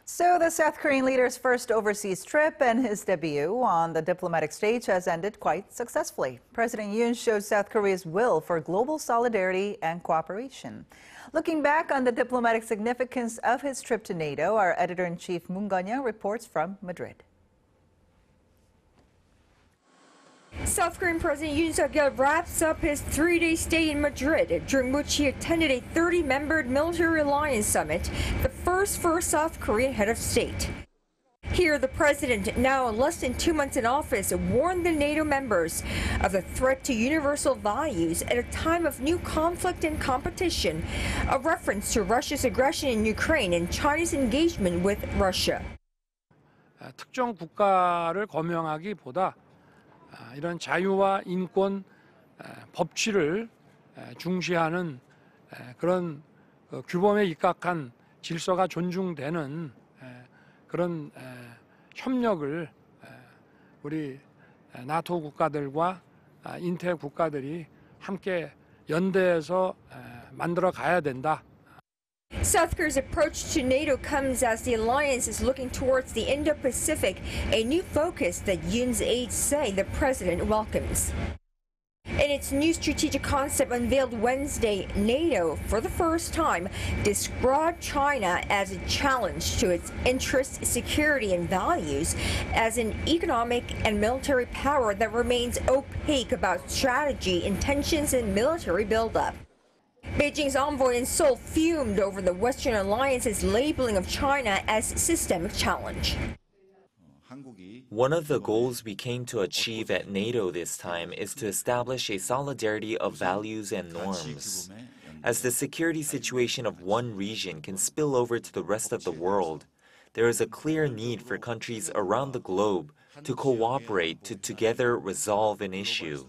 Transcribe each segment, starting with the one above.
So the South Korean leader's first overseas trip and his debut on the diplomatic stage has ended quite successfully. President Yoon showed South Korea's will for global solidarity and cooperation. Looking back on the diplomatic significance of his trip to NATO, our Editor-in-Chief Moon Connyoung reports from Madrid. South Korean President Yoon Suk-yeol wraps up his three-day stay in Madrid, during which he attended a 30-membered military alliance summit, the first for a South Korean head of state. Here, the president, now less than 2 months in office, warned the NATO members of the threat to universal values at a time of new conflict and competition, a reference to Russia's aggression in Ukraine and China's engagement with Russia. 특정 국가를 거명하기보다 이런 자유와 인권, 법치를 중시하는 그런 규범에 입각한 질서가 존중되는 그런 협력을 우리 나토 국가들과 인태 국가들이 함께 연대해서 만들어 가야 된다. South Korea's approach to NATO comes as the alliance is looking towards the Indo-Pacific, a new focus that Yoon's aides say the president welcomes. In its new strategic concept unveiled Wednesday, NATO, for the first time, described China as a challenge to its interests, security, and values, as an economic and military power that remains opaque about strategy, intentions, and military buildup. Beijing's envoy in Seoul fumed over the Western alliance's labeling of China as systemic challenge. One of the goals we came to achieve at NATO this time is to establish a solidarity of values and norms. As the security situation of one region can spill over to the rest of the world, there is a clear need for countries around the globe to cooperate to together resolve an issue.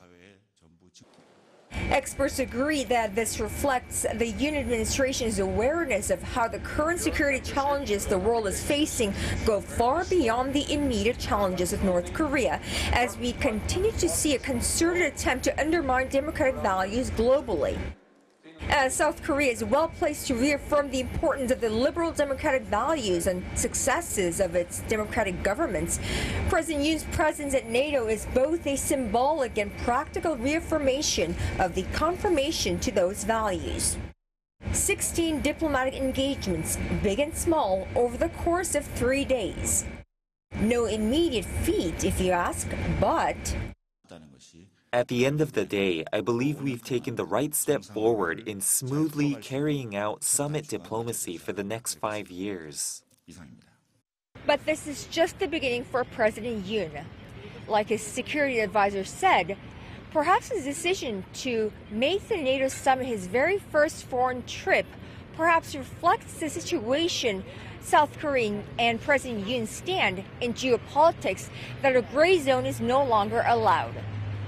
Experts agree that this reflects the Yoon administration's awareness of how the current security challenges the world is facing go far beyond the immediate challenges of North Korea, as we continue to see a concerted attempt to undermine democratic values globally. As South Korea is well placed to reaffirm the importance of the liberal democratic values and successes of its democratic governments, President Yoon's presence at NATO is both a symbolic and practical reaffirmation of the confirmation to those values. 16 diplomatic engagements, big and small, over the course of 3 days. No immediate feat, if you ask, but at the end of the day, I believe we've taken the right step forward in smoothly carrying out summit diplomacy for the next 5 years. But this is just the beginning for President Yoon. Like his security advisor said, perhaps his decision to make the NATO summit his very first foreign trip perhaps reflects the situation South Korea and President Yoon stand in geopolitics, that a gray zone is no longer allowed.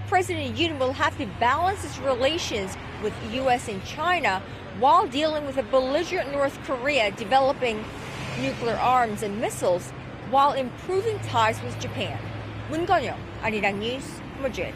President Yoon will have to balance his relations with U.S. and China while dealing with a belligerent North Korea developing nuclear arms and missiles while improving ties with Japan. Moon Connyoung, Arirang News, Madrid.